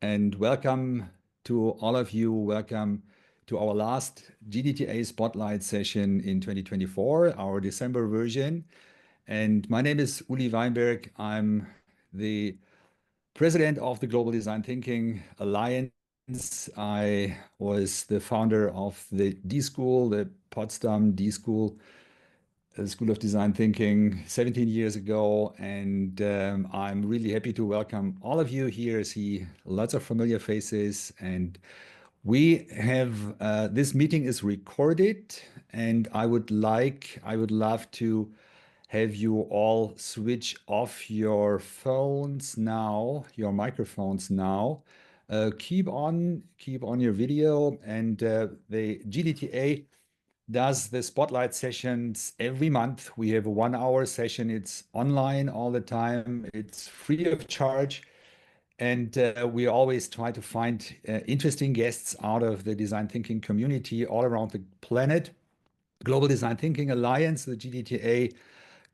and welcome to all of you. Welcome to our last GDTA Spotlight session in 2024, our December version. And my name is Uli Weinberg. I'm the president of the Global Design Thinking Alliance. I was the founder of the D-School, the Potsdam D-School School of Design Thinking 17 years ago, and I'm really happy to welcome all of you here. I see lots of familiar faces, and we have this meeting is recorded, and I would love to have you all switch off your phones now, your microphones now. Keep on your video, and the GDTA does the spotlight sessions every month. We have a 1 hour session. It's online all the time. It's free of charge. And we always try to find interesting guests out of the design thinking community all around the planet. Global Design Thinking Alliance, the GDTA,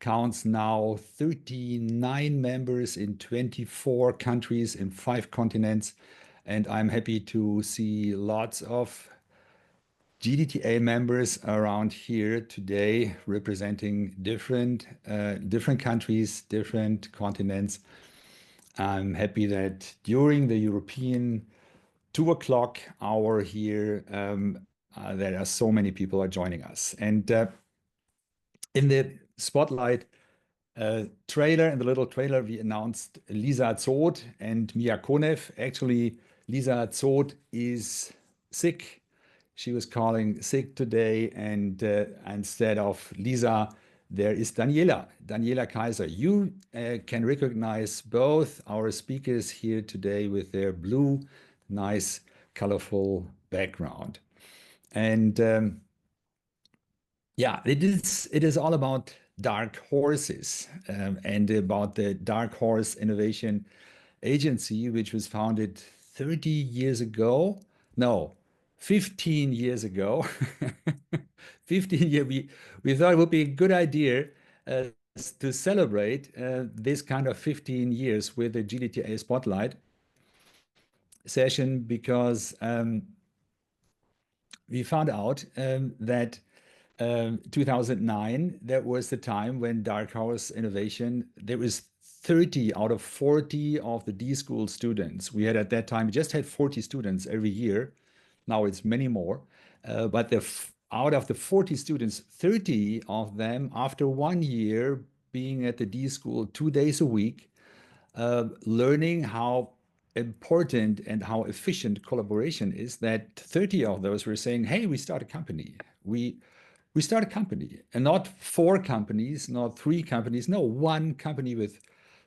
counts now 39 members in 24 countries in 5 continents. And I'm happy to see lots of GDTA members around here today representing different countries, different continents. I'm happy that during the European 2 o'clock hour here, there are so many people are joining us. And in the spotlight trailer, in the little trailer, we announced Lisa Zoth and Mia Konew. Actually, Lisa Zoth is sick. She was calling sick today, and instead of Lisa, there is Daniela Keizer. You can recognize both our speakers here today with their blue, nice, colorful background. And yeah, it is all about dark horses and about the Dark Horse Innovation Agency, which was founded 30 years ago. No, 15 years ago. 15 years, we thought it would be a good idea uh, to celebrate this kind of 15 years with the GDTA Spotlight session because we found out that 2009, that was the time when Dark Horse Innovation, there was 30 out of 40 of the D-School students. We had at that time, we just had 40 students every year. Now it's many more. But out of the 40 students, 30 of them, after 1 year being at the D-School 2 days a week, learning how important and how efficient collaboration is, that 30 of those were saying, hey, we start a company. We start a company, and not 4 companies, not 3 companies, no, 1 company with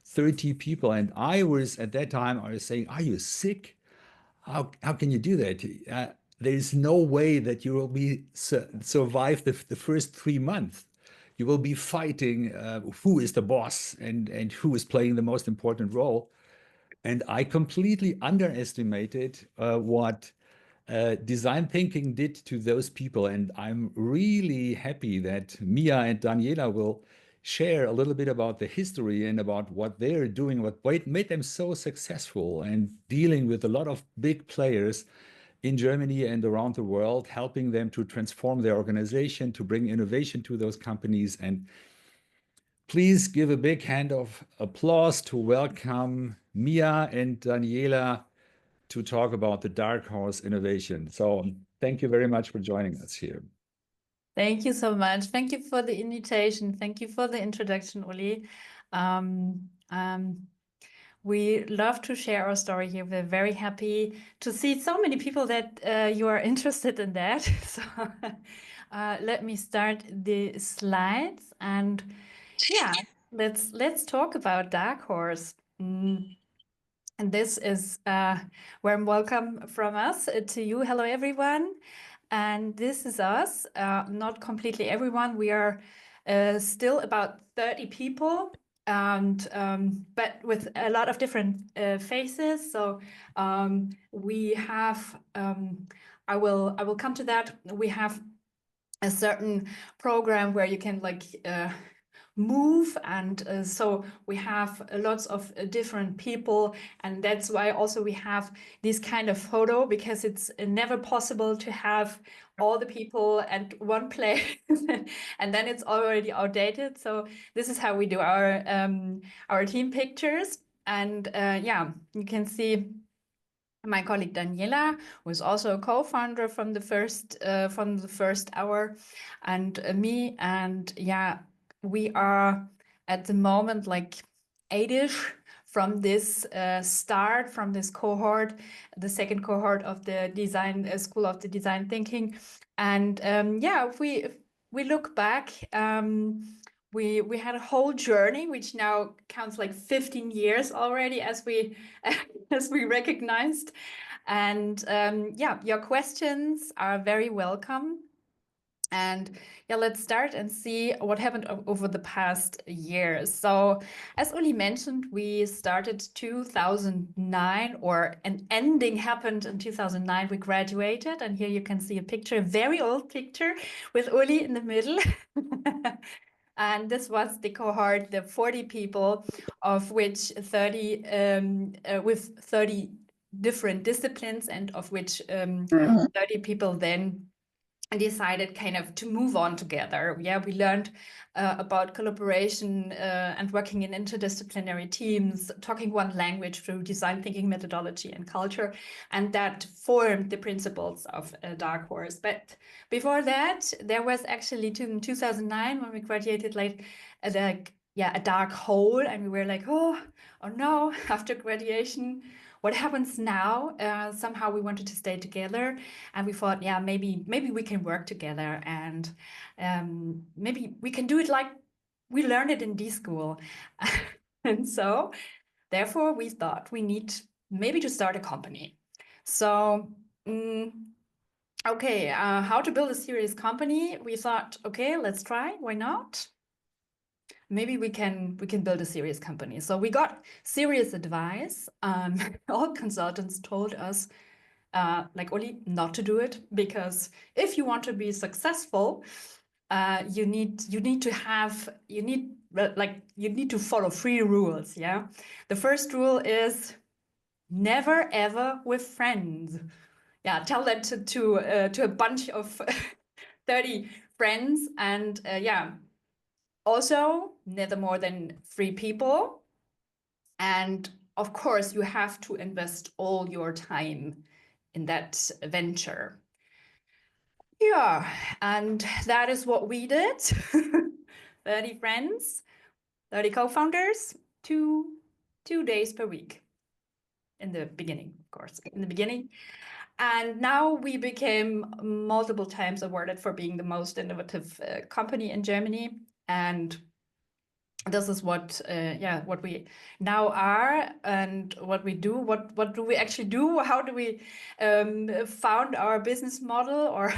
30 people. And I was, at that time, I was saying, are you sick? How can you do that? There's no way that you will survive the first 3 months. You will be fighting who is the boss and who is playing the most important role. And I completely underestimated what design thinking did to those people. And I'm really happy that Mia and Daniela will share a little bit about the history and about what they're doing, what made them so successful, and dealing with a lot of big players in Germany and around the world, helping them to transform their organization, to bring innovation to those companies. And please give a big hand of applause to welcome Mia and Daniela to talk about the Dark Horse Innovation. So thank you very much for joining us here. Thank you so much. Thank you for the invitation. Thank you for the introduction, Uli. We love to share our story here. We're very happy to see so many people that you are interested in that. So let me start the slides, and yeah, let's talk about Dark Horse. And this is warm welcome from us to you. Hello, everyone. And this is us, not completely everyone. We are still about 30 people, and but with a lot of different faces. So we have, I will come to that. We have a certain program where you can move, and so we have lots of different people, and that's why also we have this kind of photo, because it's never possible to have all the people at one place and then it's already outdated. So this is how we do our team pictures. And yeah, you can see my colleague Daniela, who is also a co-founder from the first hour, and me. And yeah, we are at the moment like 8ish from this start, from this cohort, the second cohort of the design school of the design thinking. And yeah, if we look back, we had a whole journey which now counts like 15 years already, as we as we recognized. And yeah, your questions are very welcome. And yeah, let's start and see what happened over the past years. So as Uli mentioned, we started 2009, or an ending happened in 2009. We graduated, and here you can see a picture, a very old picture with Uli in the middle. And this was the cohort, the 40 people, of which 30 with 30 different disciplines, and of which 30 people then decided kind of to move on together. Yeah, we learned about collaboration and working in interdisciplinary teams, talking one language through design thinking methodology and culture, and that formed the principles of Dark Horse. But before that, there was actually in 2009, when we graduated, like a dark hole, and we were like, oh no, after graduation, what happens now? Somehow we wanted to stay together, and we thought, yeah, maybe we can work together, and maybe we can do it like we learned it in D-School. And so therefore we thought we need maybe to start a company. So okay, how to build a serious company? We thought, okay, let's try, why not? Maybe we can build a serious company. So we got serious advice. All consultants told us, like Oli, not to do it, because if you want to be successful, you need to follow 3 rules. Yeah, the first rule is never ever with friends. Yeah, tell that to a bunch of 30 friends, and yeah. Also, never more than 3 people. And of course, you have to invest all your time in that venture. Yeah, and that is what we did. 30 friends, 30 co-founders, 2 days per week. In the beginning, of course, in the beginning. And now we became multiple times awarded for being the most innovative company in Germany. And this is what we now are, and what we do. What do we actually do? How do we found our business model, or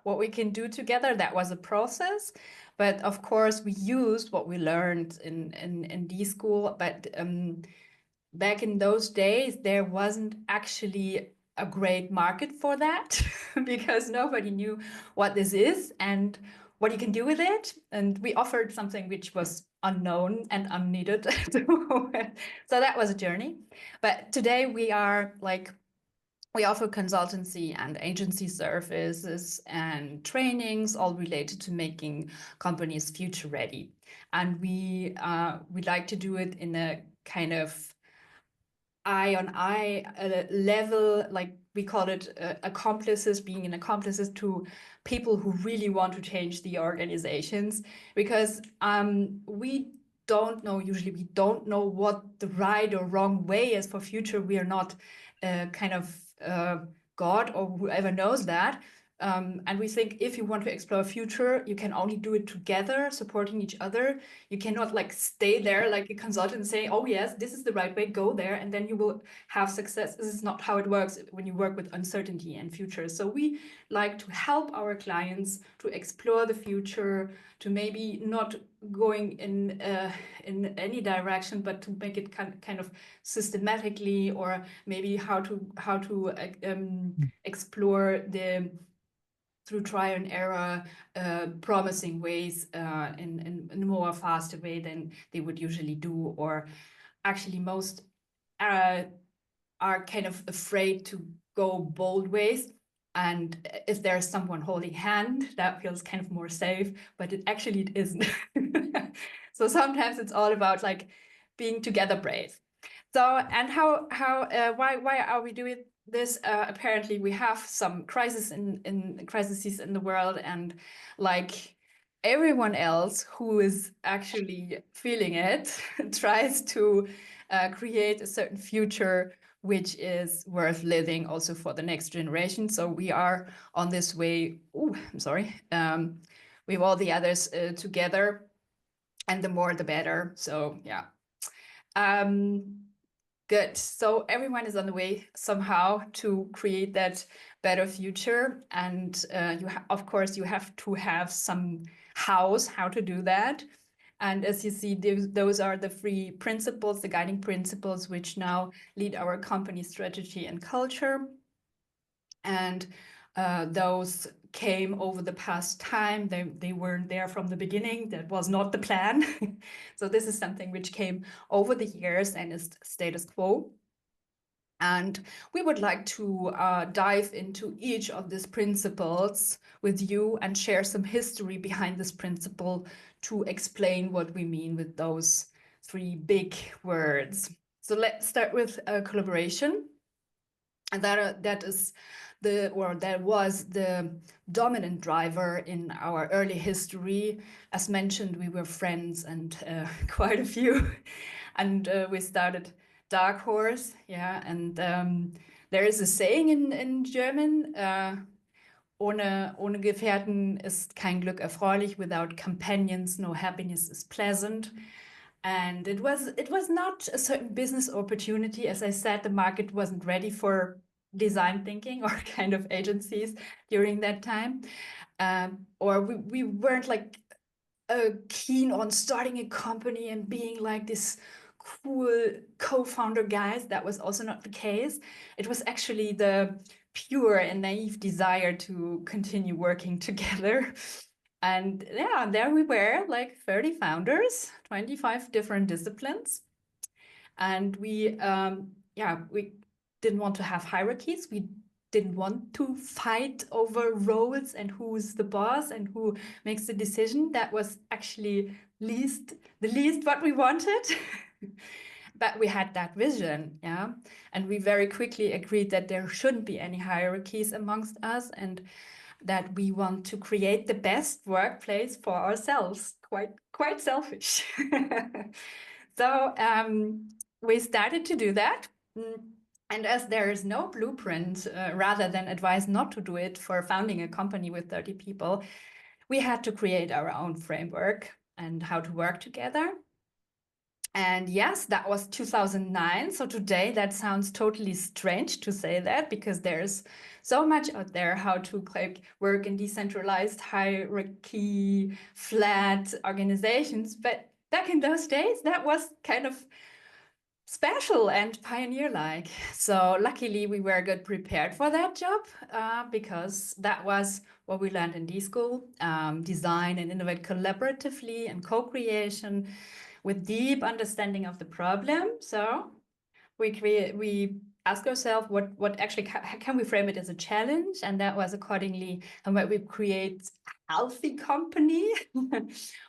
what we can do together? That was a process, but of course we used what we learned in D-School. But back in those days, there wasn't actually a great market for that because nobody knew what this is and what you can do with it. And we offered something which was unknown and unneeded. So that was a journey. But today we offer consultancy and agency services and trainings, all related to making companies future ready. And we like to do it in a kind of eye-on-eye level, like we call it accomplices, being an accomplices to people who really want to change the organizations, because we don't know what the right or wrong way is for future. We are not kind of God or whoever knows that. And we think if you want to explore future, you can only do it together, supporting each other. You cannot like stay there like a consultant and say, oh yes, this is the right way, go there, and then you will have success. This is not how it works when you work with uncertainty and future. So we like to help our clients to explore the future, to maybe not going in any direction, but to make it kind of systematically, or maybe how to explore through trial and error, promising ways in a more faster way than they would usually do, or actually most are kind of afraid to go bold ways. And if there's someone holding hand, that feels kind of more safe, but it actually isn't. So sometimes it's all about like being together brave. So, and why are we doing this? Apparently, we have some crises in the world, and like everyone else who is actually feeling it tries to create a certain future which is worth living also for the next generation. So we are on this way. Oh, I'm sorry. With all the others together, and the more the better. So yeah. Good. So everyone is on the way somehow to create that better future. And of course, you have to have some house how to do that. And as you see, those are the three principles, the guiding principles, which now lead our company strategy and culture. And those came over the past time. They weren't there from the beginning. That was not the plan. So this is something which came over the years and is status quo. And we would like to dive into each of these principles with you and share some history behind this principle to explain what we mean with those three big words. So let's start with collaboration. And that was the dominant driver in our early history. As mentioned, we were friends and quite a few, and we started Dark Horse, yeah. And there is a saying in German: ohne Gefährten ist kein Glück erfreulich. Without companions, no happiness is pleasant. And it was not a certain business opportunity. As I said, the market wasn't ready for design thinking or kind of agencies during that time. Or we weren't like keen on starting a company and being like this cool co-founder guys. That was also not the case. It was actually the pure and naive desire to continue working together. And yeah, there we were, like 30 founders, 25 different disciplines. And we didn't want to have hierarchies. We didn't want to fight over roles and who's the boss and who makes the decision. That was actually the least what we wanted. But we had that vision, yeah. And we very quickly agreed that there shouldn't be any hierarchies amongst us, and that we want to create the best workplace for ourselves. Quite selfish. So we started to do that. And as there is no blueprint, rather than advise not to do it for founding a company with 30 people, we had to create our own framework and how to work together. And yes, that was 2009. So today that sounds totally strange to say that, because there's so much out there how to like work in decentralized hierarchy, flat organizations. But back in those days, that was kind of special and pioneer-like. So luckily we were good prepared for that job, because that was what we learned in D-School, design and innovate collaboratively and co-creation with deep understanding of the problem. So we ask ourselves what actually can we frame it as a challenge, and that was accordingly and what we create a healthy company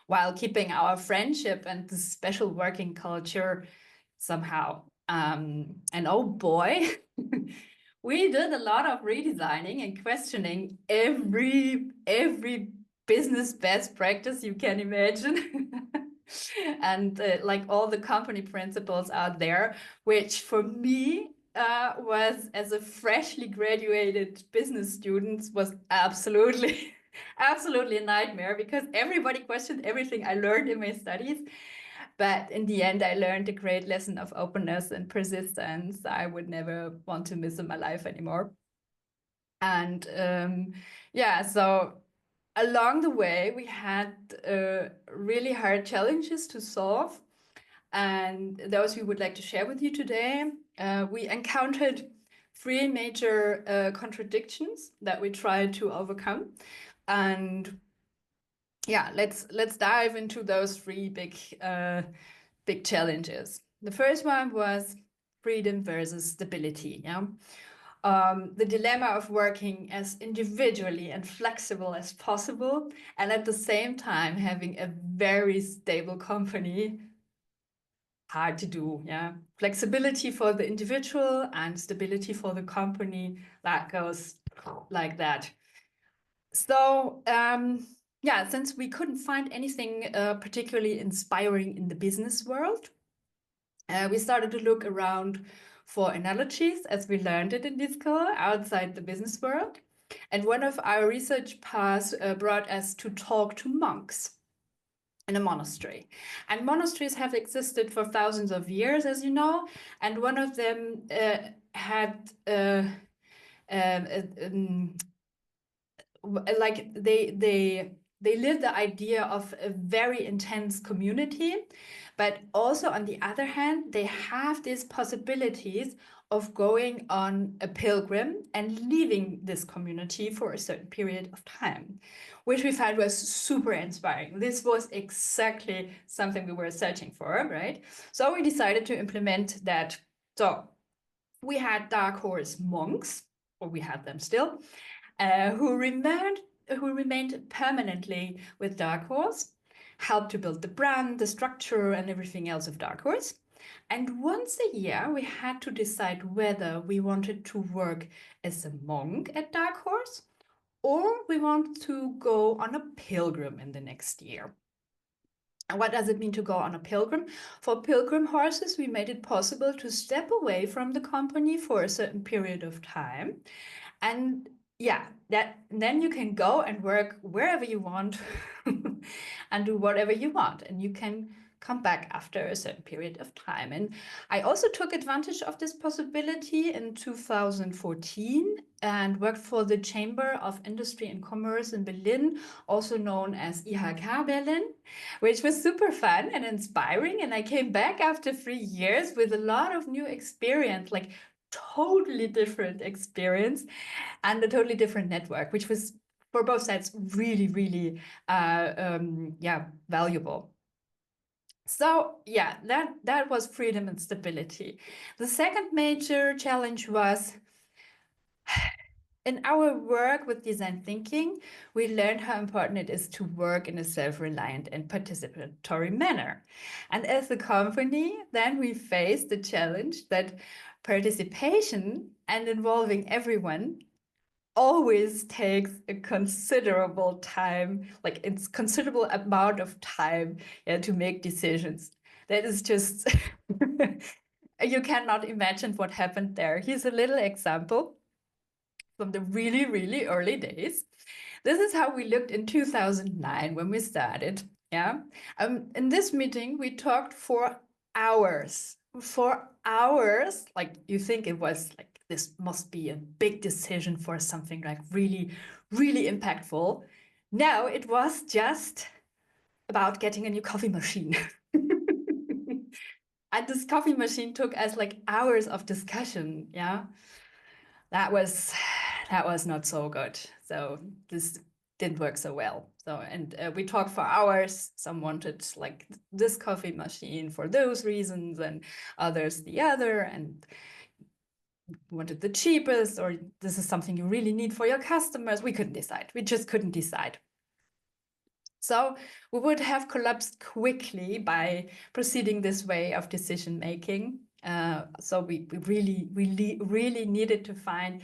while keeping our friendship and the special working culture somehow. And oh boy, we did a lot of redesigning and questioning every business best practice you can imagine. And like all the company principles out there, which for me was, as a freshly graduated business student, was absolutely absolutely a nightmare, because everybody questioned everything I learned in my studies. But in the end, I learned a great lesson of openness and persistence I would never want to miss in my life anymore. And yeah, so along the way, we had really hard challenges to solve. And those we would like to share with you today. We encountered three major contradictions that we try to overcome. And yeah, let's dive into those three big challenges. The first one was freedom versus stability. Yeah. The dilemma of working as individually and flexible as possible, and at the same time having a very stable company. Hard to do, yeah. Flexibility for the individual and stability for the company, that goes like that. So, yeah, since we couldn't find anything particularly inspiring in the business world, we started to look around for analogies, as we learned it in D-School, outside the business world. And one of our research paths brought us to talk to monks in a monastery. And monasteries have existed for thousands of years, as you know, and one of them had like they live the idea of a very intense community, but also on the other hand, they have these possibilities of going on a pilgrim and leaving this community for a certain period of time, which we found was super inspiring. This was exactly something we were searching for, right? So we decided to implement that. So we had dark horse monks, or we had them still, who remained permanently with Dark Horse, helped to build the brand, the structure, and everything else of Dark Horse. And once a year, we had to decide whether we wanted to work as a monk at Dark Horse or we want to go on a pilgrim in the next year. And what does it mean to go on a pilgrim? For pilgrim horses, we made it possible to step away from the company for a certain period of time. And yeah, then you can go and work wherever you want and do whatever you want. And you can come back after a certain period of time. And I also took advantage of this possibility in 2014 and worked for the Chamber of Industry and Commerce in Berlin, also known as IHK Berlin, which was super fun and inspiring. And I came back after 3 years with a lot of new experience, like totally different experience and a totally different network, which was for both sides really, really, yeah, valuable. So yeah, that was freedom and stability. The second major challenge was in our work with design thinking, we learned how important it is to work in a self-reliant and participatory manner. And as a company, then we faced the challenge that participation and involving everyone always takes a considerable time, like it's considerable amount of time, yeah, to make decisions. That is just, you cannot imagine what happened there. Here's a little example from the really, really early days. This is how we looked in 2009 when we started. Yeah. In this meeting, we talked for hours. For hours, like you think it was like this must be a big decision for something like really, really impactful. No, it was just about getting a new coffee machine. And this coffee machine took us like hours of discussion. Yeah. That was not so good. So this didn't work so well. So, and we talked for hours. Some wanted like this coffee machine for those reasons and others the other, and wanted the cheapest, or this is something you really need for your customers. We couldn't decide. We just couldn't decide. So we would have collapsed quickly by proceeding this way of decision making. So we really needed to find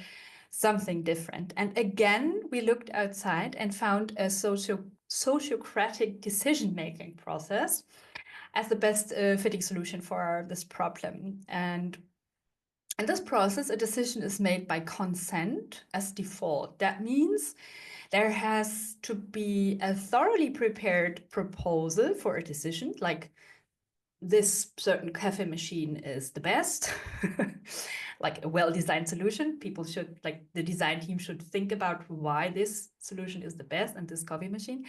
something different. And again, we looked outside and found a sociocratic decision-making process as the best fitting solution for this problem. And in this process, a decision is made by consent as default. That means there has to be a thoroughly prepared proposal for a decision, like this certain coffee machine is the best, like a well-designed solution. People should, like the design team should think about why this solution is the best and this coffee machine.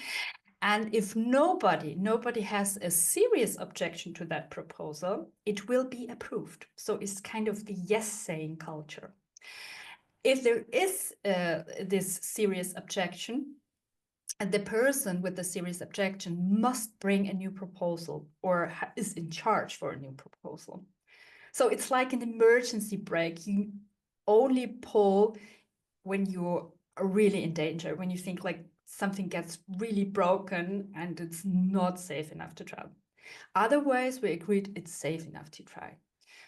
And if nobody has a serious objection to that proposal, it will be approved. So it's kind of the yes-saying culture. if there is this serious objection, and the person with the serious objection must bring a new proposal or is in charge for a new proposal. So it's like an emergency brake. You only pull when you are really in danger, when you think like something gets really broken and it's not safe enough to try. Otherwise, we agreed it's safe enough to try.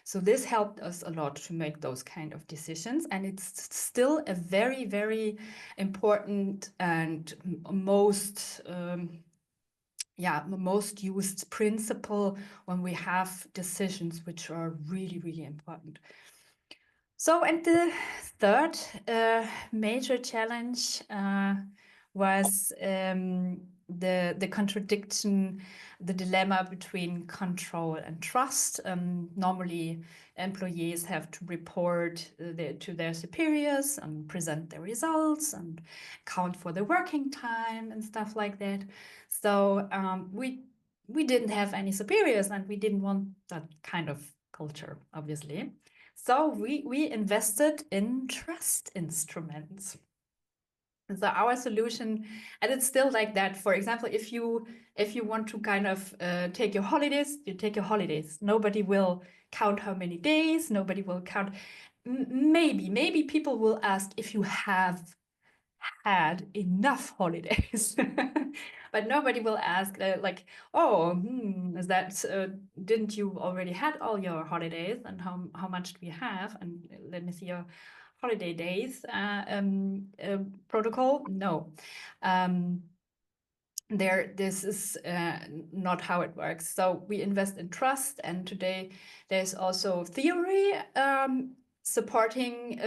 So this helped us a lot to make those kind of decisions. And it's still a very, very important and most most used principle when we have decisions which are really, really important. So, and the third major challenge was the contradiction, the dilemma between control and trust. Normally, employees have to report to their superiors and present their results and count for the working time and stuff like that. So we didn't have any superiors, and we didn't want that kind of culture, obviously. So we invested in trust instruments. So our solution, and it's still like that. For example, if you want to kind of take your holidays, you take your holidays. Nobody will count how many days. Nobody will count. Maybe people will ask if you have had enough holidays. But nobody will ask like, oh, is that didn't you already had all your holidays, and how much do we have, and let me see your holiday days protocol. No. This is not how it works. So we invest in trust, and today there's also theory supporting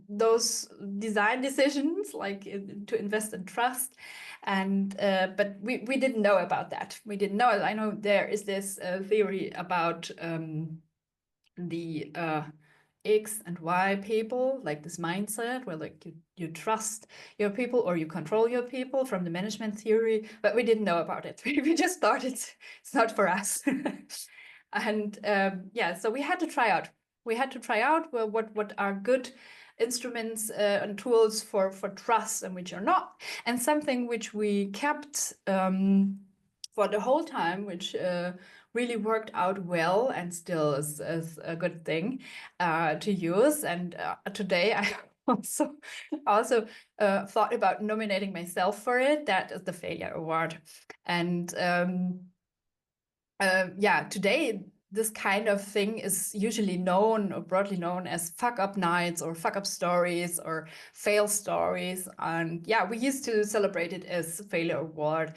those design decisions, like to invest in trust. And but we didn't know about that. We didn't know. I know there is this theory about the X and Y people, like this mindset where like you trust your people or you control your people from the management theory, but we didn't know about it. We just thought it's not for us. And so we had to try out. We had to try out what are good instruments and tools for trust and which are not. And something which we kept for the whole time, which really worked out well and still is a good thing to use. And today I also thought about nominating myself for it. That is the failure award. And today this kind of thing is usually known or broadly known as fuck up nights or fuck up stories or fail stories. And we used to celebrate it as failure award.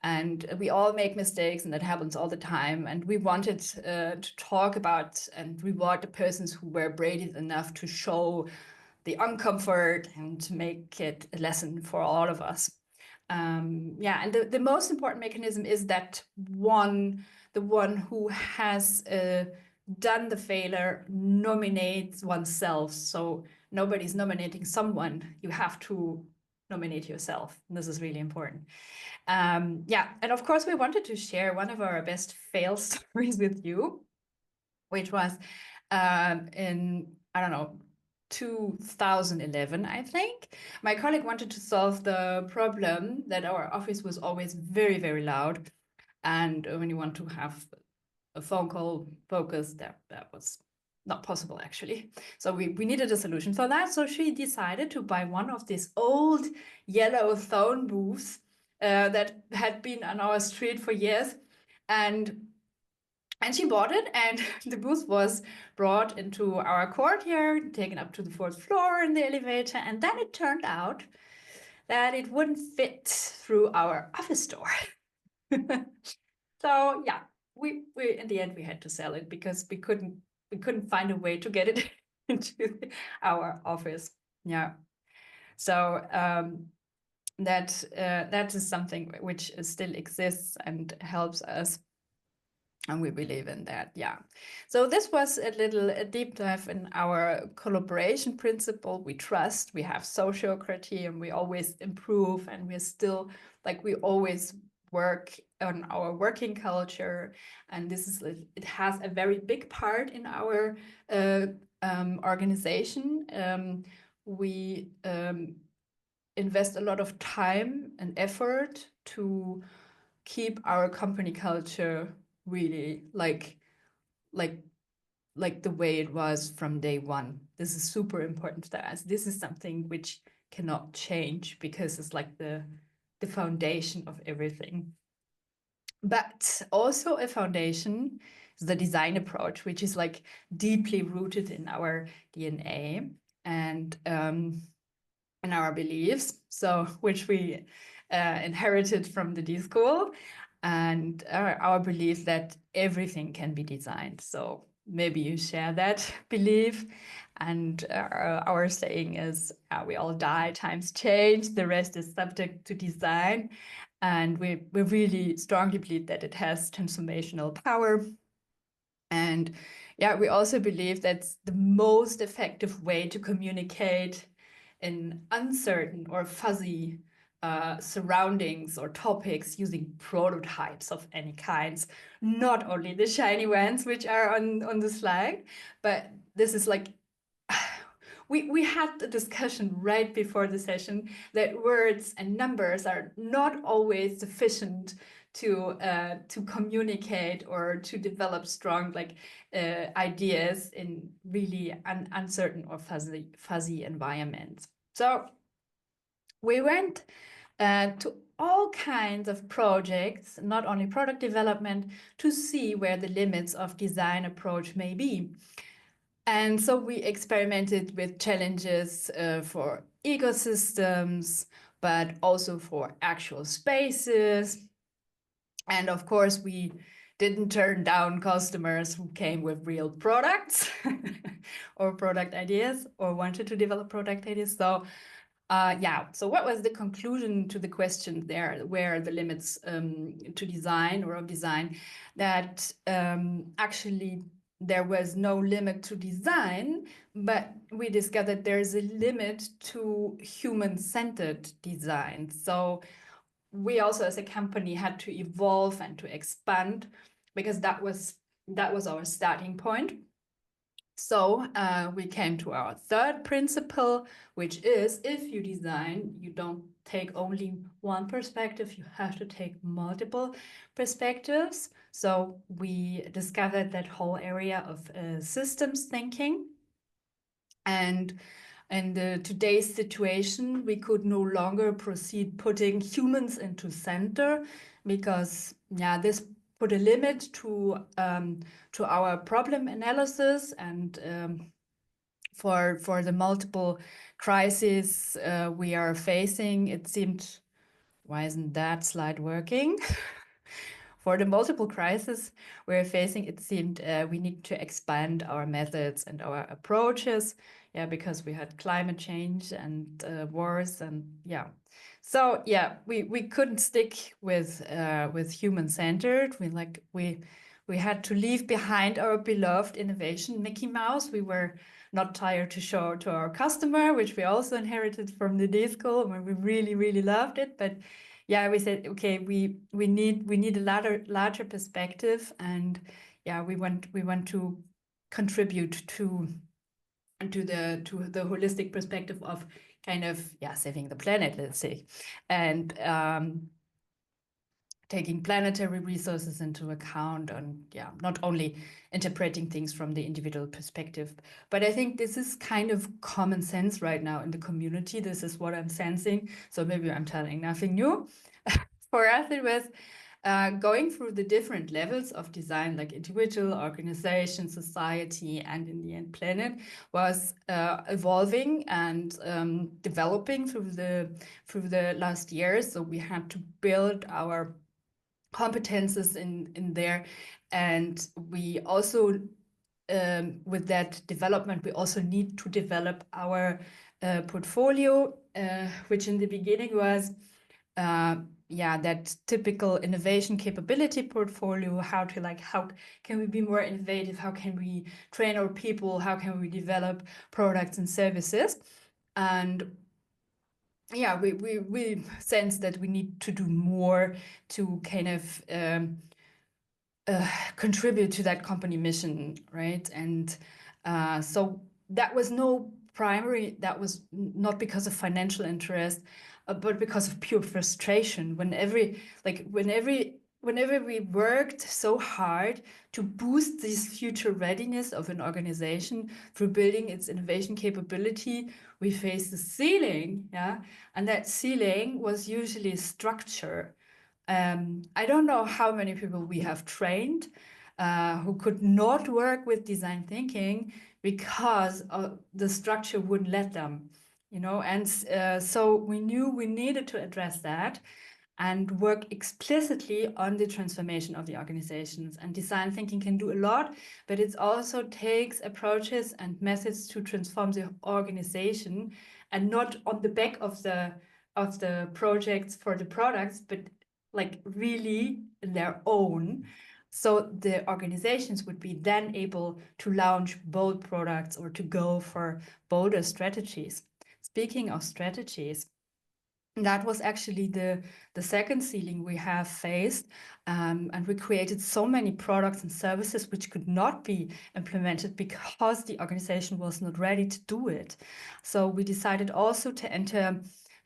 And we all make mistakes, and that happens all the time. And we wanted to talk about and reward the persons who were brave enough to show the uncomfort and to make it a lesson for all of us. And the most important mechanism is that the one who has done the failure nominates oneself. So nobody's nominating someone. You have to nominate yourself. And this is really important. And of course, we wanted to share one of our best fail stories with you, which was in, 2011, I think. My colleague wanted to solve the problem that our office was always very, very loud. And when you want to have a phone call focus, that was not possible, actually. So we needed a solution for that. So she decided to buy one of these old yellow phone booths that had been on our street for years. And she bought it, and the booth was brought into our courtyard, taken up to the 4th floor in the elevator. And then it turned out that it wouldn't fit through our office door. So we in the end we had to sell it because we couldn't find a way to get it into our office. So that is something which still exists and helps us, and we believe in that. So this was a deep dive in our collaboration principle. We trust, we have sociocracy, and we always improve, and we're still we always work on our working culture. And it has a very big part in our organization. we invest a lot of time and effort to keep our company culture really like the way it was from day one. This is super important to us. This is something which cannot change because it's like the foundation of everything. But also a foundation is the design approach, which is like deeply rooted in our DNA and in our beliefs, so which we inherited from the D-School, and our belief that everything can be designed. So maybe you share that belief. And our saying is, we all die, times change, the rest is subject to design. And we really strongly believe that it has transformational power. And yeah, we also believe that's the most effective way to communicate in uncertain or fuzzy surroundings or topics using prototypes of any kinds, not only the shiny ones which are on the slide, but this is like we had the discussion right before the session that words and numbers are not always sufficient to communicate or to develop strong ideas in really uncertain or fuzzy environments. So we went to all kinds of projects, not only product development, to see where the limits of design approach may be. And so we experimented with challenges for ecosystems, but also for actual spaces. And of course, we didn't turn down customers who came with real products or product ideas or wanted to develop product ideas. So yeah, so what was the conclusion to the question there? Where are the limits to design or of design? That actually there was no limit to design, but we discovered there's a limit to human-centered design. So we also as a company had to evolve and to expand because that was our starting point. So we came to our third principle, which is if you design, you don't take only one perspective, you have to take multiple perspectives. So we discovered that whole area of systems thinking. And in today's situation, we could no longer proceed putting humans into center because, yeah, this put a limit to our problem analysis and for the multiple crises we are facing. It seemed, why isn't that slide working? For the multiple crises we're facing, it seemed we need to expand our methods and our approaches. Yeah, because we had climate change and wars and yeah. So yeah, we couldn't stick with human-centered. We had to leave behind our beloved innovation Mickey Mouse. We were not tired to show to our customer, which we also inherited from the D-School, and we really, really loved it. But yeah, we said, okay, we need a larger perspective, and yeah, we want to contribute to the holistic perspective of kind of saving the planet, let's say, and taking planetary resources into account, and not only interpreting things from the individual perspective. But I think this is kind of common sense right now in the community. This is what I'm sensing. So maybe I'm telling nothing new. For us, it was going through the different levels of design, like individual, organization, society, and in the end, planet, was evolving and developing through the last years. So we had to build our competences in there, and we also with that development we also need to develop our portfolio, which in the beginning was that typical innovation capability portfolio. How can we be more innovative, how can we train our people, how can we develop products and services. And yeah, we sense that we need to do more to kind of contribute to that company mission, right? And so that was no primary, that was not because of financial interest, but because of pure frustration. Whenever we worked so hard to boost this future readiness of an organization through building its innovation capability, we faced the ceiling, yeah, and that ceiling was usually structure. I don't know how many people we have trained who could not work with design thinking because the structure wouldn't let them, you know, and so we knew we needed to address that and work explicitly on the transformation of the organizations. And design thinking can do a lot, but it also takes approaches and methods to transform the organization, and not on the back of the projects for the products, but like really their own. So the organizations would be then able to launch bold products or to go for bolder strategies. Speaking of strategies, that was actually the second ceiling we have faced, and we created so many products and services which could not be implemented because the organization was not ready to do it. So we decided also to enter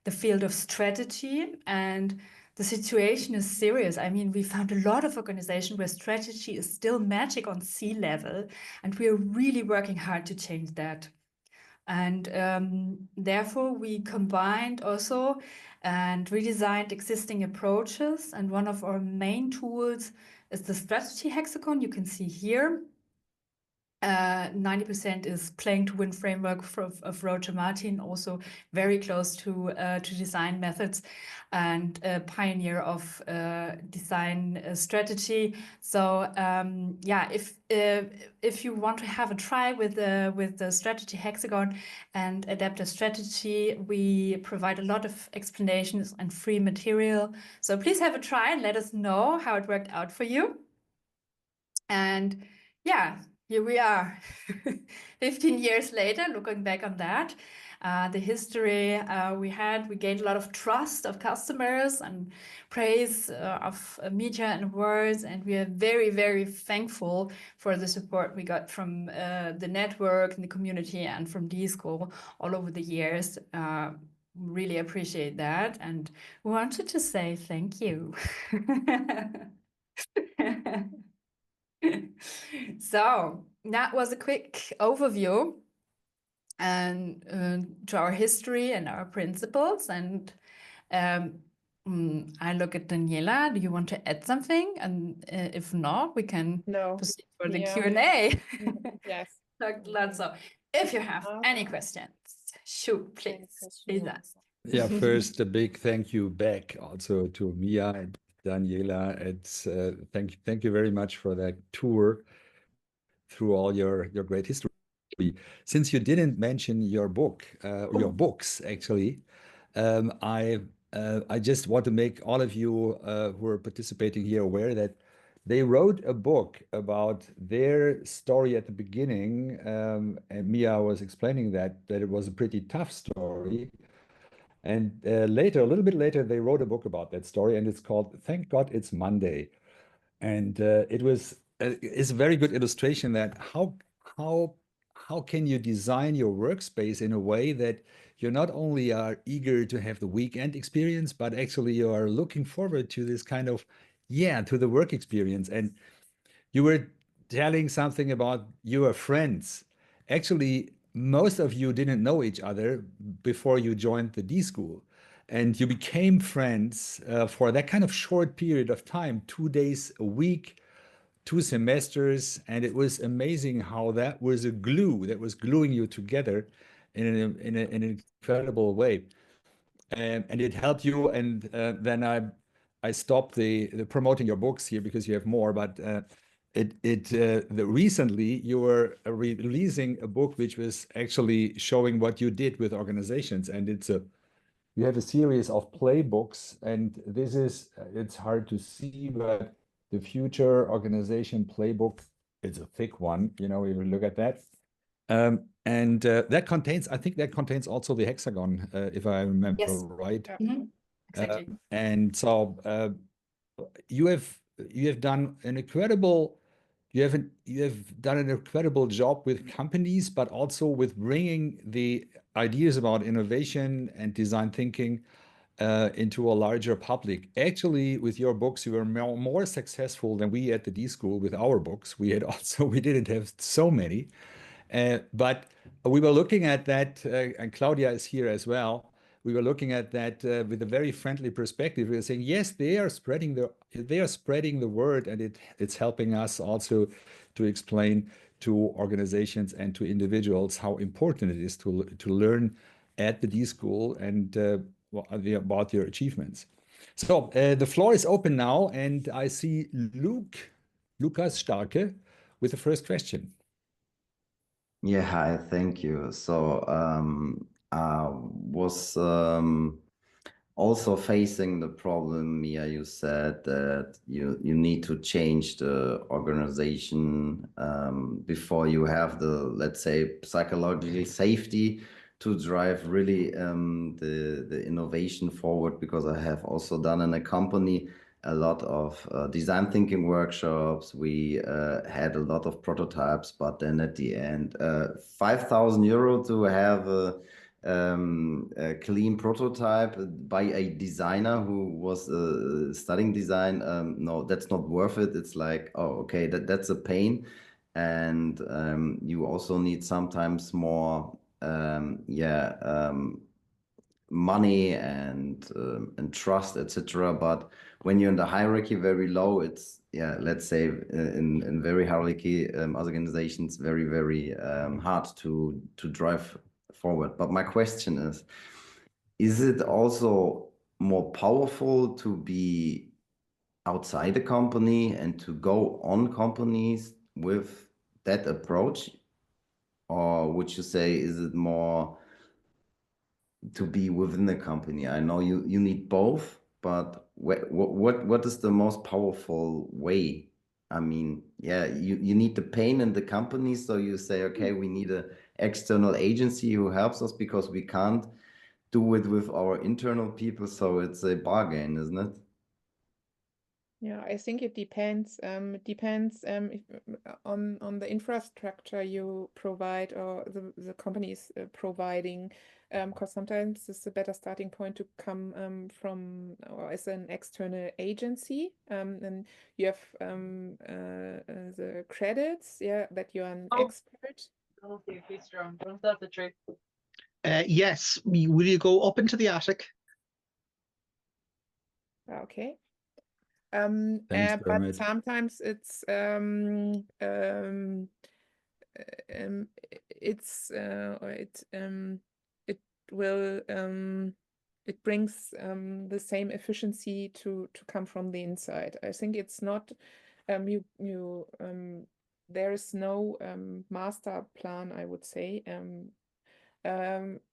the field of strategy, and the situation is serious. I mean, we found a lot of organizations where strategy is still magic on C-level, and we are really working hard to change that. And therefore, we combined also and redesigned existing approaches. And one of our main tools is the strategy hexagon. You can see here. 90% is playing to win framework of Roger Martin, also very close to design methods, and a pioneer of design strategy. So yeah, if you want to have a try with the strategy hexagon and adapt a strategy, we provide a lot of explanations and free material. So please have a try and let us know how it worked out for you. And yeah, here we are, 15 years later, looking back on that, the history we gained a lot of trust of customers and praise of media and words, and we are very, very thankful for the support we got from the network and the community and from D-School all over the years. Really appreciate that, and we wanted to say thank you. So that was a quick overview and to our history and our principles. And I look at Daniela. Do you want to add something? And if not, we can proceed for the Q&A. Yes. So if you have any questions, shoot, please ask. Yeah, first a big thank you back also to Mia and Daniela. It's thank you very much for that tour through all your great history. Since you didn't mention your book, your books actually, I just want to make all of you who are participating here aware that they wrote a book about their story at the beginning, and Mia was explaining that it was a pretty tough story. And later, a little bit later, they wrote a book about that story, and it's called "Thank God It's Monday." And it's a very good illustration that how can you design your workspace in a way that you not only are eager to have the weekend experience, but actually you are looking forward to this kind of, to the work experience. And you were telling something about your friends. Actually, most of you didn't know each other before you joined the D-School. And you became friends for that kind of short period of time, 2 days a week, 2 semesters. And it was amazing how that was a glue that was gluing you together in an incredible way. And it helped you. And then I stopped the promoting your books here because you have more, but recently you were releasing a book which was actually showing what you did with organizations, and you have a series of playbooks, and it's hard to see, but the future organization playbook, it's a thick one, if you look at that. And I think that contains also the hexagon, if I remember right. Exactly. And so you have done an incredible you have done an incredible job with companies, but also with bringing the ideas about innovation and design thinking into a larger public. Actually, with your books, you were more successful than we at the D-School with our books. We didn't have so many. But we were looking at that, and Claudia is here as well. We were looking at that with a very friendly perspective. We were saying, yes, they are spreading the word, and it's helping us also to explain to organizations and to individuals how important it is to learn at the D-School and about your achievements. So the floor is open now, and I see Lukas Starke with the first question. Yeah, hi, thank you. So I was also facing the problem, Mia, you said that you need to change the organization before you have the, let's say, psychological safety to drive really the innovation forward, because I have also done in a company a lot of design thinking workshops. We had a lot of prototypes, but then at the end, 5,000 euro to have a clean prototype by a designer who was studying design. No, that's not worth it. It's like, oh, okay, that's a pain. And you also need sometimes more, money and trust, etc. But when you're in the hierarchy very low, it's, let's say in very hierarchy organizations, very hard to drive forward. But my question is it also more powerful to be outside the company and to go on companies with that approach? Or would you say, is it more to be within the company? I know you need both, but what is the most powerful way? I mean, you need the pain in the company, so you say, okay, we need an external agency who helps us because we can't do it with our internal people, so it's a bargain, isn't it? Yeah, I think it depends. It depends on the infrastructure you provide, or the company is providing. Because sometimes it's a better starting point to come from, or as an external agency, and you have the credits, that you're an expert. Runs out the tree. Yes, will you go up into the attic? Okay. Thanks, But Bernard. sometimes it's it brings the same efficiency to come from the inside. I think it's not there is no master plan, I would say.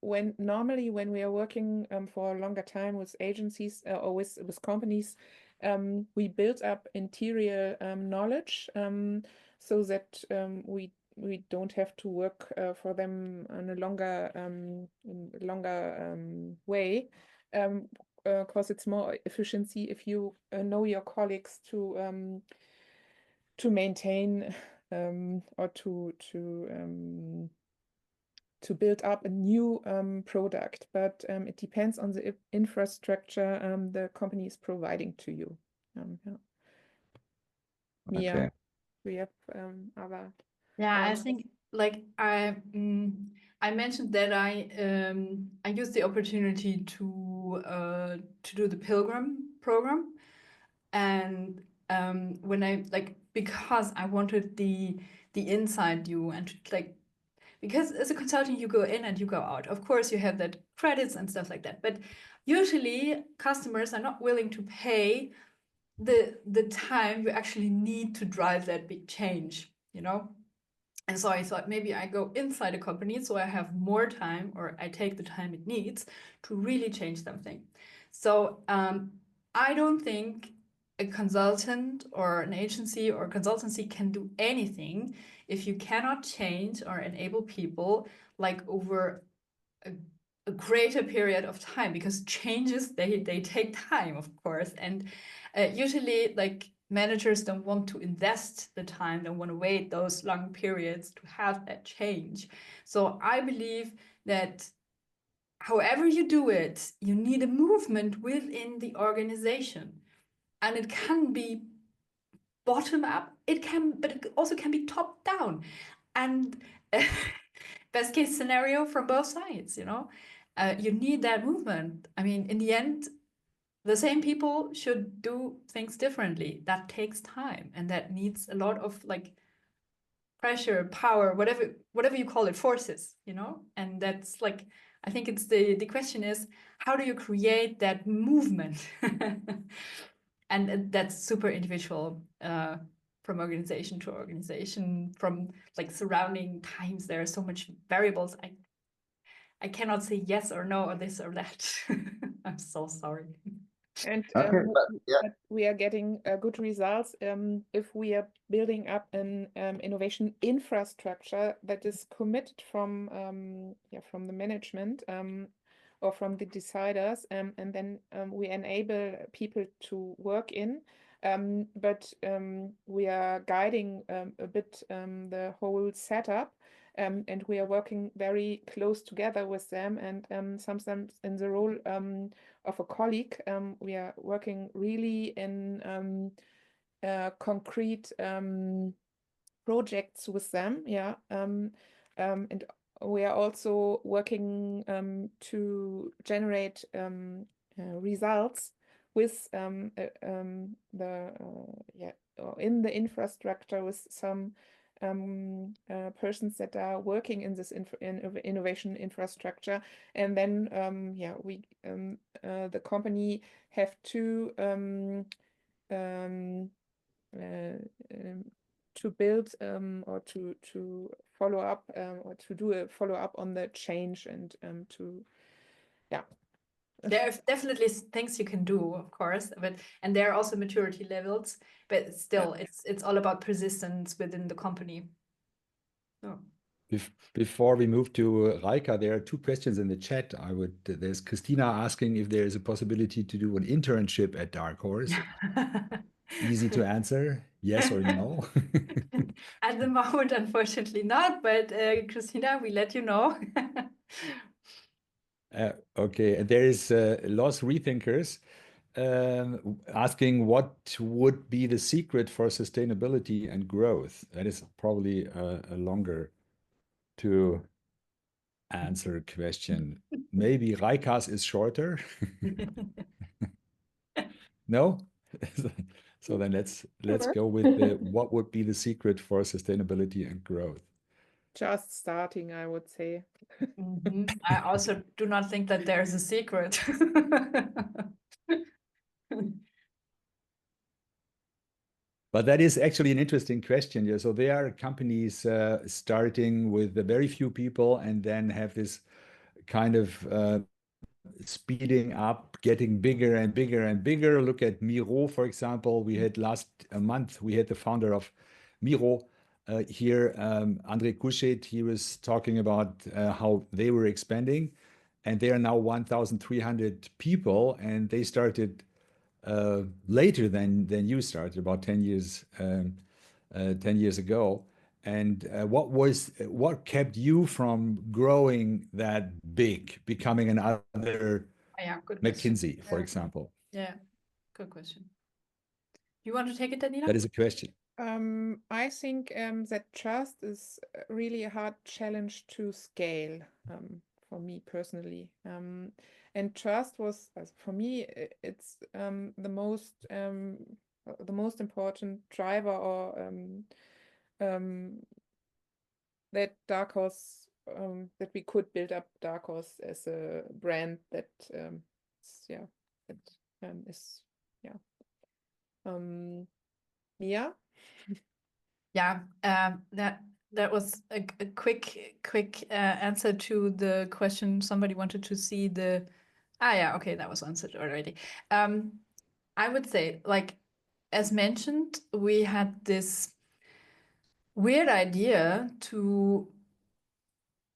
When we are working for a longer time with agencies or with companies, we build up interior knowledge so that we don't have to work for them in a longer way, because it's more efficiency if you know your colleagues to maintain or to build up a new product. But it depends on the infrastructure the company is providing to you. Mia, Okay. we have other. Yeah, I think like I mentioned that I used the opportunity to do the Pilgrim program, and when I because I wanted the inside view, and because as a consultant you go in and you go out. Of course you have that credits and stuff like that, but usually customers are not willing to pay the time you actually need to drive that big change, you know? And so I thought maybe I go inside a company so I have more time, or I take the time it needs to really change something. So I don't think a consultant or an agency or consultancy can do anything if you cannot change or enable people over a greater period of time, because changes they take time, of course. And usually managers don't want to invest the time, don't want to wait those long periods to have that change. So I believe that however you do it, you need a movement within the organization. And it can be bottom up, but it also can be top down. And best case scenario from both sides, you need that movement. I mean, in the end, the same people should do things differently. That takes time, and that needs a lot of like pressure, power, whatever you call it, forces, And that's like, I think it's the question is, how do you create that movement? And that's super individual from organization to organization, from like surrounding times. There are so much variables. I cannot say yes or no or this or that. I'm so sorry. And Okay, but we are getting good results if we are building up an innovation infrastructure that is committed from the management or from the deciders, and then we enable people to work in. But we are guiding a bit the whole setup. And we are working very close together with them, and sometimes in the role of a colleague, we are working really in concrete projects with them, and we are also working to generate results with in the infrastructure with some persons that are working in this innovation infrastructure, and then we the company have to build or to follow up or to do a follow up on the change, and There are definitely things you can do, of course, and there are also maturity levels, but still, it's all about persistence within the company. Oh. Before we move to Reika, there are two questions in the chat. There's Christina asking if there is a possibility to do an internship at Dark Horse. Easy to answer, yes or no. At the moment, unfortunately not, but Christina, we let you know. Okay, and there is Los Rethinkers asking what would be the secret for sustainability and growth. That is probably a longer to answer question. Maybe Reika's is shorter. No? So then let's go with what would be the secret for sustainability and growth. Just starting, I would say. I also do not think that there's a secret. But that is actually an interesting question. Yeah, so there are companies starting with very few people and then have this kind of speeding up, getting bigger and bigger and bigger. Look at Miro, for example. We had last month, we had the founder of Miro here, André Kuschet. He was talking about how they were expanding, and they are now 1,300 people, and they started later than you started, about 10 years 10 years ago. And what kept you from growing that big, becoming another good McKinsey, question. for example? Yeah, good question. You want to take it, Daniela? That is a question. I think that trust is really a hard challenge to scale for me personally. And trust was, for me, it's the most important driver, or that Dark Horse, that we could build up Dark Horse as a brand that Mia? Yeah, that was a quick answer to the question. Somebody wanted to see the. Okay, that was answered already. I would say, like, as mentioned, we had this weird idea to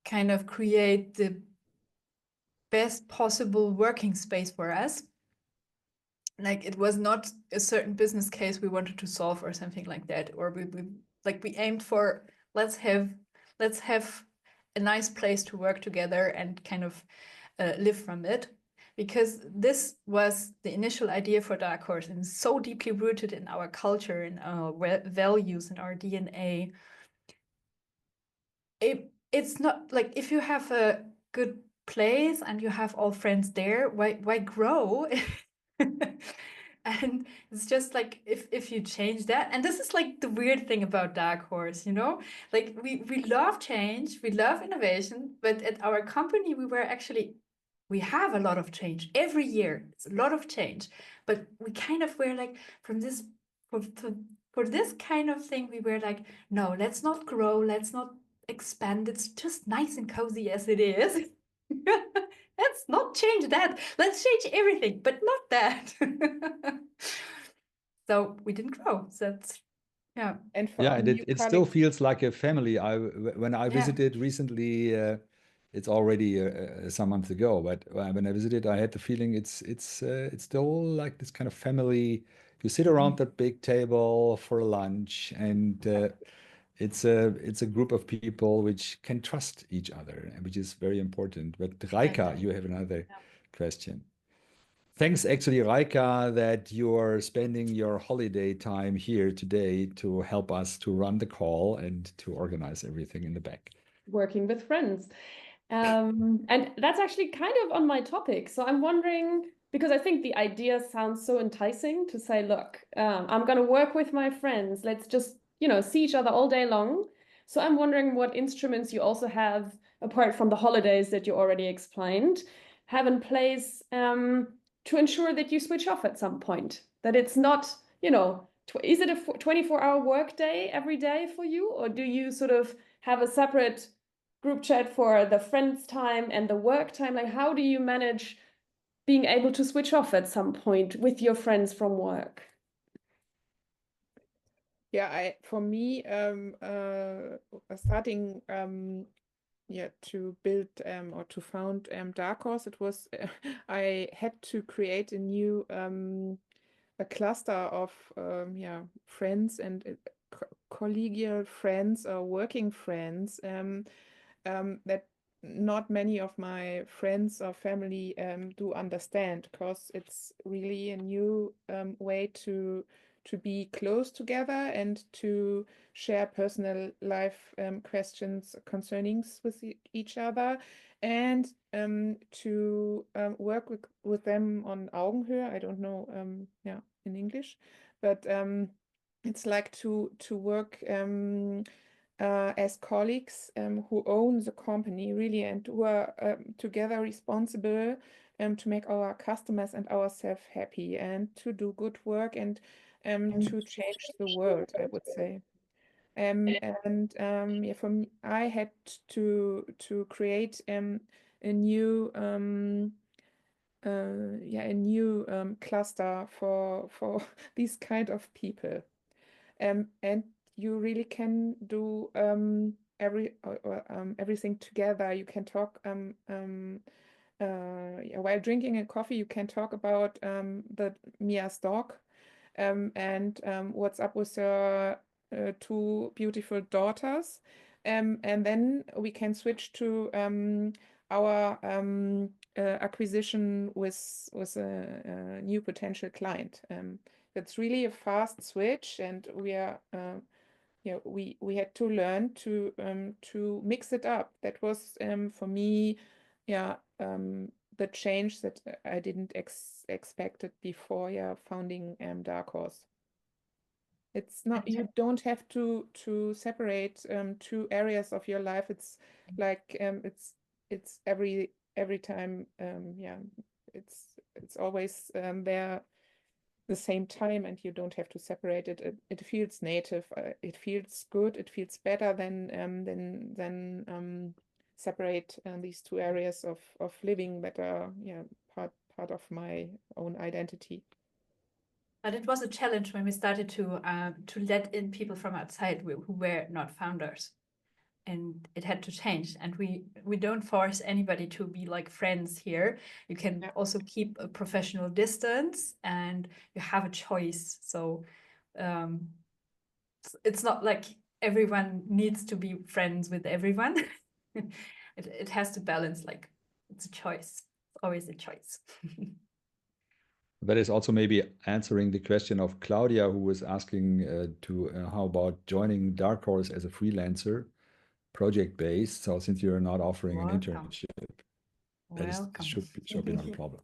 kind of create the best possible working space for us. like it was not a certain business case we wanted to solve or something like that, or we aimed for let's have a nice place to work together and kind of live from it, because this was the initial idea for Dark Horse and so deeply rooted in our culture, in our values, in our DNA. It's not like if you have a good place and you have all friends there, why grow? And it's just like if you change that, and this is like the weird thing about Dark Horse, you know, like we love change, we love innovation, but at our company we have a lot of change every year. It's a lot of change, but we kind of were like from this for this kind of thing, we were like, no, let's not grow, let's not expand. It's just nice and cozy as it is. Let's not change that. Let's change everything, but not that. So we didn't grow. So that's, yeah. And for Yeah, our and new it still colleagues, feels like a family. When I Yeah. visited recently, it's already some months ago, but when I visited, I had the feeling it's still like this kind of family. You sit around that big table for lunch, and it's a group of people which can trust each other, which is very important. But Raika, you have another question. Thanks, actually, Raika, that you're spending your holiday time here today to help us to run the call and to organize everything in the back. Working with friends. And that's actually kind of on my topic. So I'm wondering, because I think the idea sounds so enticing to say, look, I'm going to work with my friends. Let's just, see each other all day long. So I'm wondering what instruments you also have, apart from the holidays that you already explained, have in place to ensure that you switch off at some point, that it's not, is it a 24-hour work day every day for you, or do you sort of have a separate group chat for the friends time and the work time? Like, how do you manage being able to switch off at some point with your friends from work? yeah, for me, starting to build or to found Dark Horse, it was I had to create a new a cluster of friends and collegial friends or working friends that not many of my friends or family do understand, because it's really a new way to be close together and to share personal life questions, concernings with each other, and to work with them on Augenhöhe. I don't know, in English, but it's like to work as colleagues who own the company really, and who are together responsible to make our customers and ourselves happy, and to do good work, and to change the world, I would say. For me, I had to create a new cluster for these kind of people, and you really can do everything together. You can talk while drinking a coffee. You can talk about the Mia's dog, and what's up with her two beautiful daughters, and then we can switch to our acquisition with a new potential client. It's really a fast switch, and we are we had to learn to mix it up. That was for me, the change that I didn't expect it before founding Dark Horse. It's not, you don't have to separate two areas of your life. It's like it's every time it's always there the same time, and you don't have to separate it. It feels native. It feels good. It feels better than separate these two areas of living that are part of my own identity. But it was a challenge when we started to let in people from outside who were not founders. and it had to change. And we don't force anybody to be like friends here. You can also keep a professional distance, and you have a choice. So it's not like everyone needs to be friends with everyone. It has to balance, like it's a choice. It's always a choice. That is also maybe answering the question of Claudia, who was asking how about joining Dark Horse as a freelancer, project-based. So since you're not offering an internship, should be not a problem.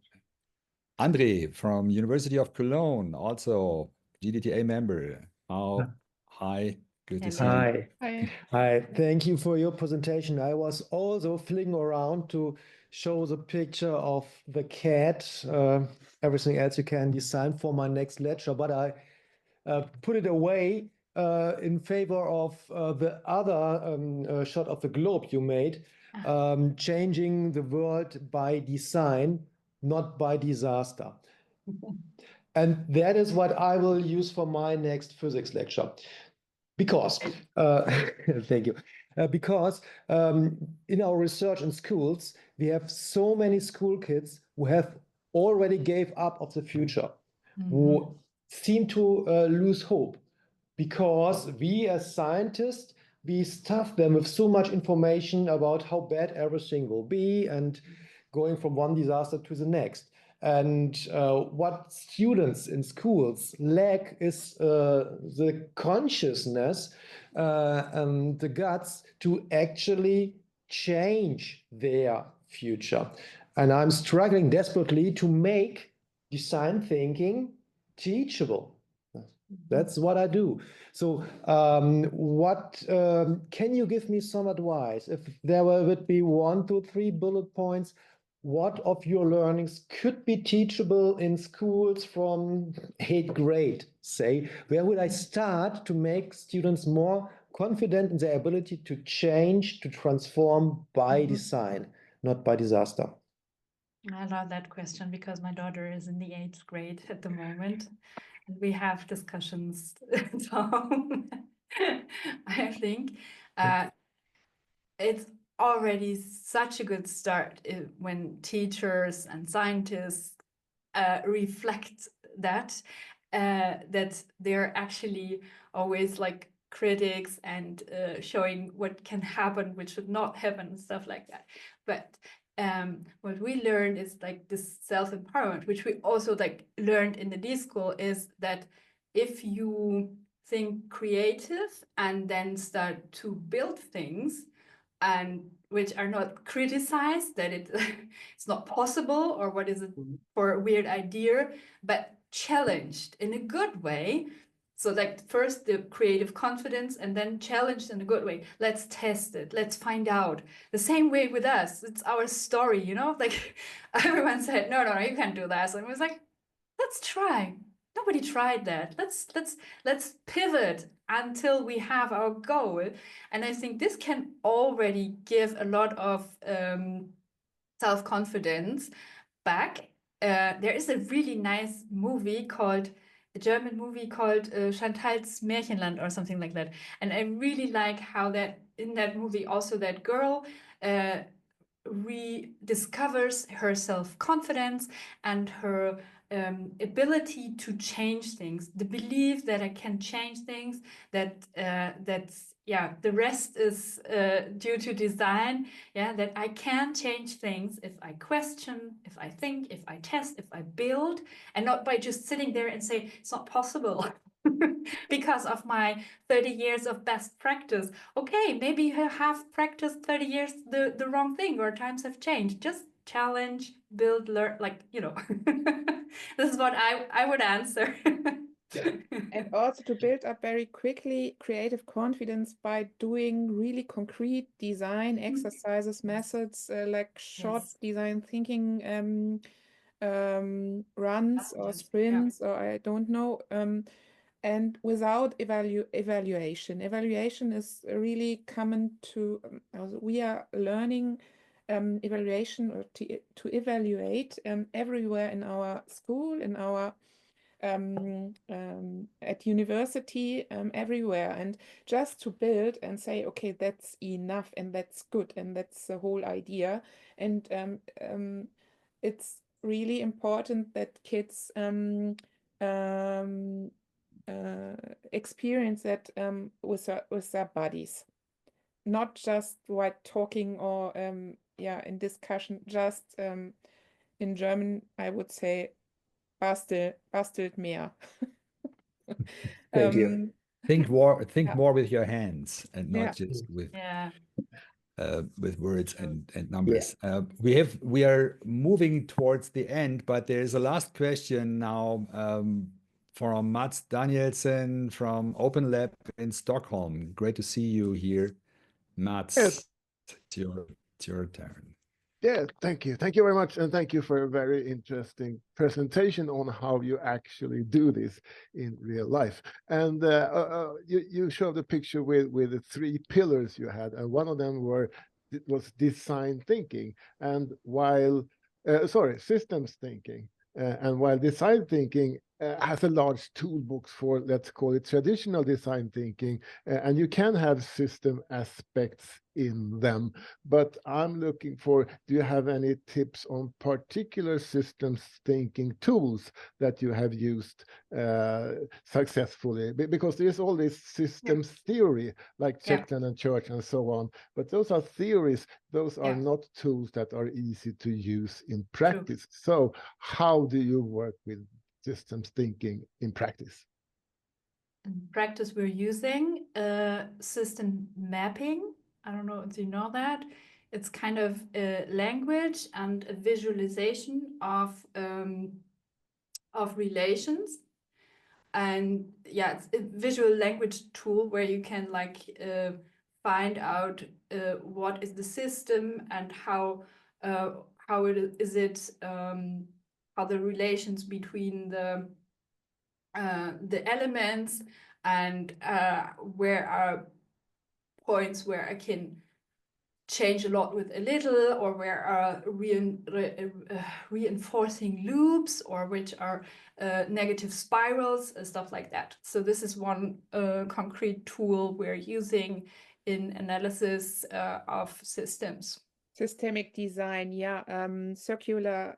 Andre from University of Cologne, also GDTA member. Hi, good to see you. Hi. Hi, thank you for your presentation. I was also flinging around to show the picture of the cat, everything else you can design for my next lecture, but I put it away in favor of the other shot of the globe you made, changing the world by design, not by disaster. And that is what I will use for my next physics lecture. Because, thank you. Because in our research in schools, we have so many school kids who have already gave up of the future, who seem to lose hope, because we as scientists, we stuff them with so much information about how bad everything will be and going from one disaster to the next. And what students in schools lack is the consciousness and the guts to actually change their future. And I'm struggling desperately to make design thinking teachable. That's what I do. So can you give me some advice? If there would be 1, 2, 3 bullet points, what of your learnings could be teachable in schools from 8th grade, say? Where would I start to make students more confident in their ability to change, to transform by design, not by disaster? I love that question because my daughter is in the 8th grade at the moment. And we have discussions. So I think it's already such a good start when teachers and scientists reflect that they're actually always like critics and showing what can happen, what should not happen, and stuff like that. But what we learned is like this self-empowerment, which we also like learned in the D-School, is that if you think creative and then start to build things and which are not criticized that it's not possible or what is it for a weird idea, but challenged in a good way. So like first the creative confidence and then challenged in a good way. Let's test it. Let's find out. The same way with us. It's our story, you know? Like everyone said, no, you can't do that. So I was like, let's try. Nobody tried that. Let's pivot until we have our goal. And I think this can already give a lot of self-confidence back. There is a really nice a German movie called Chantal's Märchenland or something like that. And I really like how that in that movie also that girl rediscovers her self-confidence and her ability to change things, the belief that I can change things, the rest is due to design, that I can change things if I question, if I think, if I test, if I build, and not by just sitting there and say it's not possible because of my 30 years of best practice. Okay, maybe you have practiced 30 years the wrong thing or times have changed. Just challenge, build, learn, this is what I would answer. And also to build up very quickly creative confidence by doing really concrete design exercises, methods, like short design thinking runs or sprints, or I don't know, and without evaluation. Evaluation is really common to, we are learning evaluation or to evaluate everywhere in our school, in our at university, everywhere, and just to build and say, okay, that's enough and that's good and that's the whole idea. And it's really important that kids experience that with their bodies, not just while talking or in discussion. Just in German, I would say, bastelt mehr. Thank you. Think more Yeah. with your hands and not Yeah. just Yeah. with words and numbers. We are moving towards the end, but there's a last question now from Mats Danielsen from Open Lab in Stockholm. Great to see you here, Mats. Yes. It's your turn. Yeah, thank you. Thank you very much. And thank you for a very interesting presentation on how you actually do this in real life. And you showed a picture with the 3 pillars you had, and one of them was design thinking. And while, systems thinking. And while design thinking has a large toolbox for, let's call it, traditional design thinking, and you can have system aspects in them. But I'm looking for, do you have any tips on particular systems thinking tools that you have used successfully? Because there's all this systems theory, like Chetland and Church and so on. But those are theories. Those are not tools that are easy to use in practice. True. So how do you work with systems thinking in practice? In practice, we're using system mapping. I don't know if you know that. It's kind of a language and a visualization of relations. And yeah, it's a visual language tool where you can like find out what is the system and how the relations between the elements, and where are points where I can change a lot with a little, or where are reinforcing loops, or which are negative spirals, stuff like that. So this is one concrete tool we're using in analysis of systems. Systemic design, circular,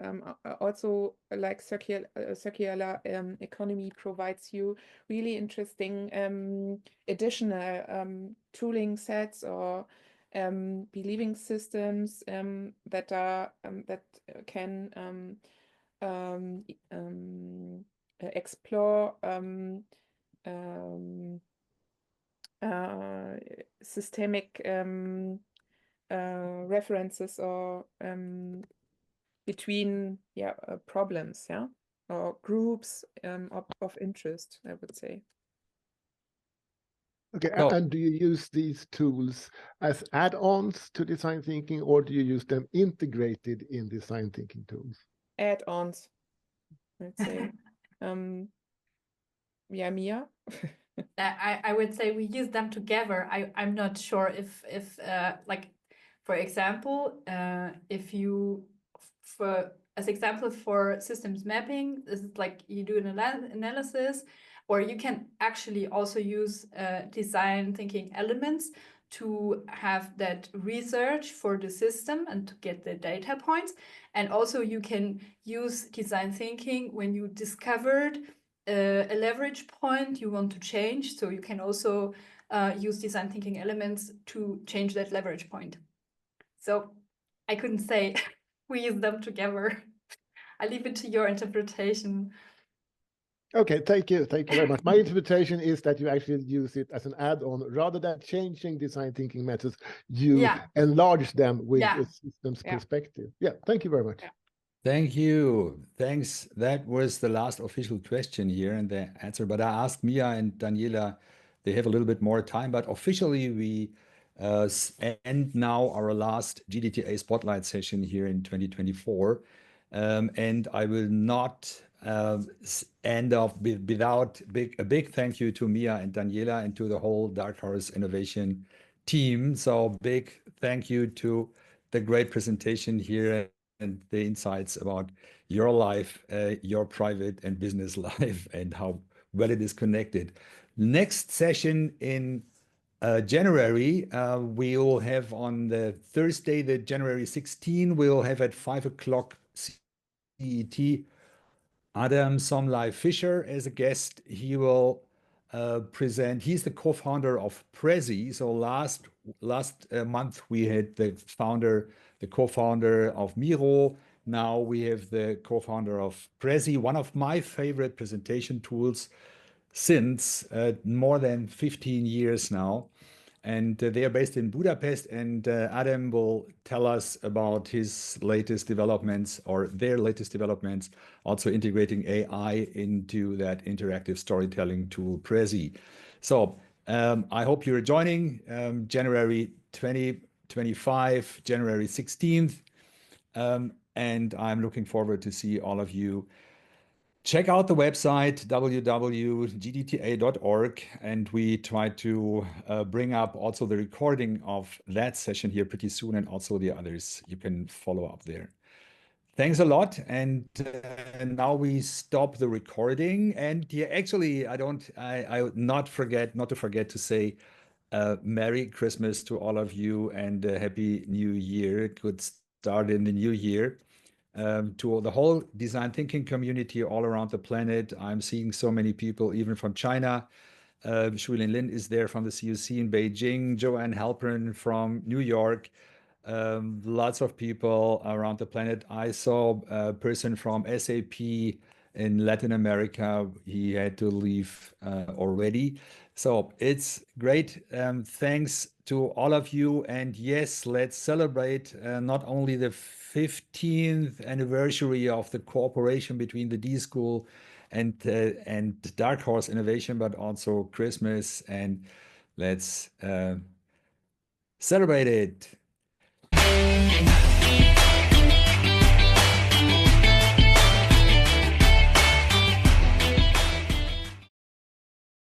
also like circular economy provides you really interesting additional tooling sets or believing systems that can explore systemic references or between problems, or groups of interest, I would say. Okay, and do you use these tools as add-ons to design thinking, or do you use them integrated in design thinking tools? Add-ons, I'd say. Mia? I would say we use them together. I'm not sure if like, for example, if you, as example for systems mapping, this is like you do an analysis, or you can actually also use design thinking elements to have that research for the system and to get the data points. And also you can use design thinking when you discovered a leverage point you want to change. So you can also use design thinking elements to change that leverage point. So I couldn't say we use them together. I leave it to your interpretation. Okay, thank you very much. My interpretation is that you actually use it as an add-on rather than changing design thinking methods. You enlarge them with a systems perspective. Yeah, thank you very much. Thank you. Thanks. That was the last official question here and the answer. But I asked Mia and Daniela, they have a little bit more time, but officially we end now our last GDTA Spotlight session here in 2024. And I will not end off without a big thank you to Mia and Daniela and to the whole Dark Horse Innovation team. So big thank you to the great presentation here the insights about your life, your private and business life, and how well it is connected. Next session in January, we will have on the Thursday, the January 16, we'll have at 5 o'clock CET, Adam Somlai Fisher as a guest. He will present, he's the co-founder of Prezi. So last month we had the co-founder of Miro. Now we have the co-founder of Prezi, one of my favorite presentation tools since more than 15 years now. And they are based in Budapest, and Adam will tell us about his latest developments or their latest developments, also integrating AI into that interactive storytelling tool, Prezi. So I hope you're joining January 2025, January 16th, and I'm looking forward to see all of you. Check out the website www.gdta.org, and we try to bring up also the recording of that session here pretty soon, and also the others you can follow up there. Thanks a lot, and now we stop the recording. And yeah, actually, I would not to forget to say Merry Christmas to all of you and Happy New Year. Good start in the new year. To the whole design thinking community all around the planet. I'm seeing so many people, even from China. Shuilin Lin is there from the CUC in Beijing, Joanne Halpern from New York. Lots of people around the planet. I saw a person from SAP in Latin America. He had to leave already. So it's great. Thanks to all of you. And yes, let's celebrate not only the 15th anniversary of the cooperation between the D-School and Dark Horse Innovation, but also Christmas. And let's celebrate it.